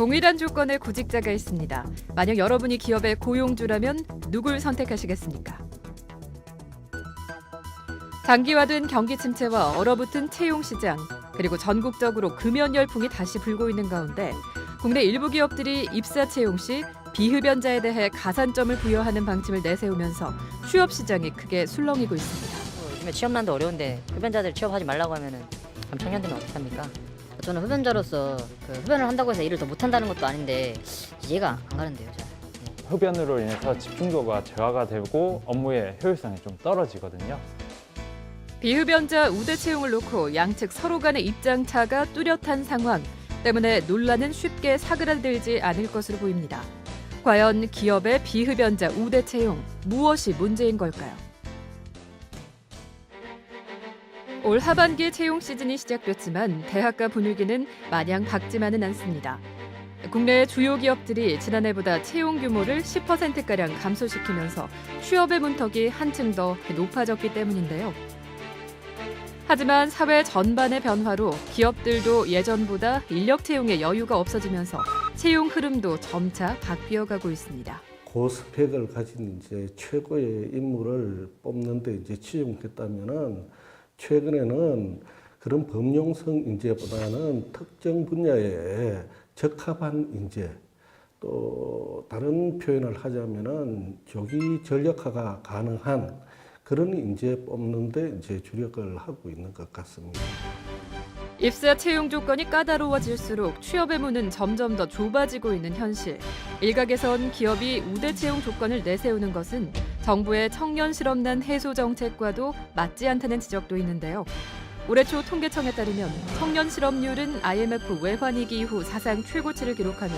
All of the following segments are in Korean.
동일한 조건의 구직자가 있습니다. 만약 여러분이 기업의 고용주라면 누굴 선택하시겠습니까? 장기화된 경기 침체와 얼어붙은 채용 시장, 그리고 전국적으로 금연 열풍이 다시 불고 있는 가운데 국내 일부 기업들이 입사 채용 시 비흡연자에 대해 가산점을 부여하는 방침을 내세우면서 취업 시장이 크게 술렁이고 있습니다. 요즘에 취업난도 어려운데 흡연자들 취업하지 말라고 하면은 그럼 청년들은 어떡합니까? 저는 흡연자로서 흡연을 한다고 해서 일을 더 못한다는 것도 아닌데 이해가 안 가는데요. 잘. 흡연으로 인해서 집중도가 저하가 되고 업무의 효율성이 좀 떨어지거든요. 비흡연자 우대 채용을 놓고 양측 서로 간의 입장 차가 뚜렷한 상황 때문에 논란은 쉽게 사그라들지 않을 것으로 보입니다. 과연 기업의 비흡연자 우대 채용, 무엇이 문제인 걸까요? 올 하반기 채용 시즌이 시작됐지만 대학가 분위기는 마냥 밝지만은 않습니다. 국내 주요 기업들이 지난해보다 채용 규모를 10%가량 감소시키면서 취업의 문턱이 한층 더 높아졌기 때문인데요. 하지만 사회 전반의 변화로 기업들도 예전보다 인력 채용에 여유가 없어지면서 채용 흐름도 점차 바뀌어가고 있습니다. 고스펙을 가진 이제 최고의 인물을 뽑는데 이제 채용됐다면은 최근에는 그런 범용성 인재보다는 특정 분야에 적합한 인재, 또 다른 표현을 하자면은 조기 전력화가 가능한 그런 인재 뽑는데 이제 주력을 하고 있는 것 같습니다. 입사 채용 조건이 까다로워질수록 취업의 문은 점점 더 좁아지고 있는 현실. 일각에선 기업이 우대 채용 조건을 내세우는 것은 정부의 청년 실업난 해소 정책과도 맞지 않다는 지적도 있는데요. 올해 초 통계청에 따르면 청년 실업률은 IMF 외환위기 이후 사상 최고치를 기록하며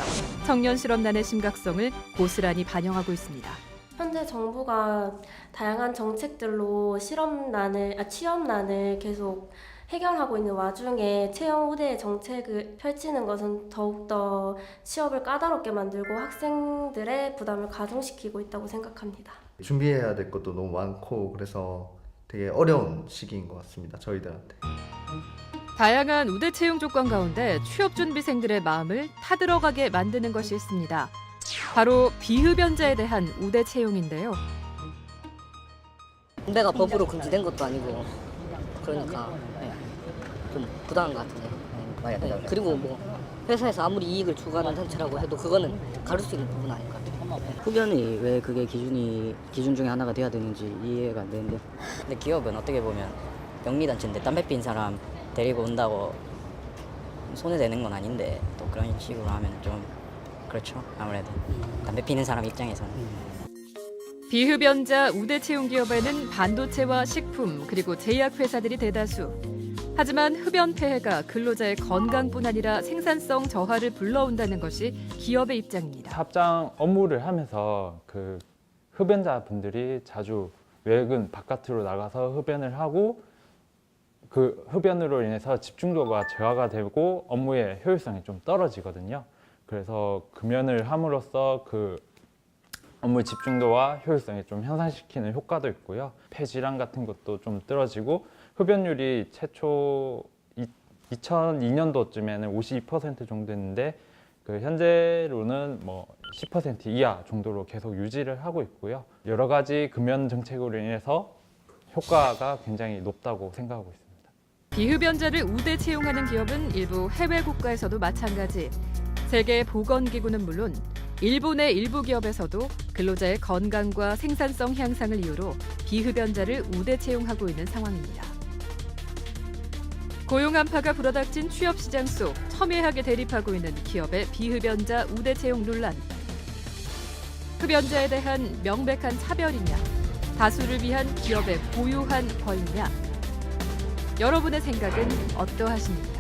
청년 실업난의 심각성을 고스란히 반영하고 있습니다. 현재 정부가 다양한 정책들로 취업난을 계속 해결하고 있는 와중에 채용 우대 정책을 펼치는 것은 더욱더 취업을 까다롭게 만들고 학생들의 부담을 가중시키고 있다고 생각합니다. 준비해야 될 것도 너무 많고 그래서 되게 어려운 시기인 것 같습니다. 저희들한테. 다양한 우대 채용 조건 가운데 취업 준비생들의 마음을 타들어가게 만드는 것이 있습니다. 바로 비흡연자에 대한 우대 채용인데요. 담배가 법으로 금지된 것도 아니고 그러니까 좀 부당한 것 같은데. 그리고 뭐 회사에서 아무리 이익을 추구하는 단체라고 해도 그거는 가릴 수 있는 부분 아닌 것 같아요. 흡연이 왜 그게 기준 중에 하나가 돼야 되는지 이해가 안 되는데. 근데 기업은 어떻게 보면 영리단체인데 담배 핀 사람 데리고 온다고 손해되는 건 아닌데 또 그런 식으로 하면 좀 그렇죠. 아무래도 담배 피는 사람 입장에서는. 비흡연자 우대 채용 기업에는 반도체와 식품 그리고 제약회사들이 대다수. 하지만 흡연 폐해가 근로자의 건강뿐 아니라 생산성 저하를 불러온다는 것이 기업의 입장입니다. 사업장 업무를 하면서 그 흡연자 분들이 자주 외근 바깥으로 나가서 흡연을 하고 그 흡연으로 인해서 집중도가 저하가 되고 업무의 효율성이 좀 떨어지거든요. 그래서 금연을 함으로써 그 업무 집중도와 효율성이 좀 향상시키는 효과도 있고요. 폐질환 같은 것도 좀 떨어지고 흡연율이 최초 2002년도쯤에는 52% 정도 됐는데 그 현재로는 뭐 10% 이하 정도로 계속 유지를 하고 있고요. 여러 가지 금연 정책으로 인해서 효과가 굉장히 높다고 생각하고 있습니다. 비흡연자를 우대 채용하는 기업은 일부 해외 국가에서도 마찬가지. 세계보건기구는 물론 일본의 일부 기업에서도 근로자의 건강과 생산성 향상을 이유로 비흡연자를 우대 채용하고 있는 상황입니다. 고용 한파가 불어닥친 취업 시장 속 첨예하게 대립하고 있는 기업의 비흡연자 우대 채용 논란. 흡연자에 대한 명백한 차별이냐, 다수를 위한 기업의 고유한 권리냐. 여러분의 생각은 어떠하십니까?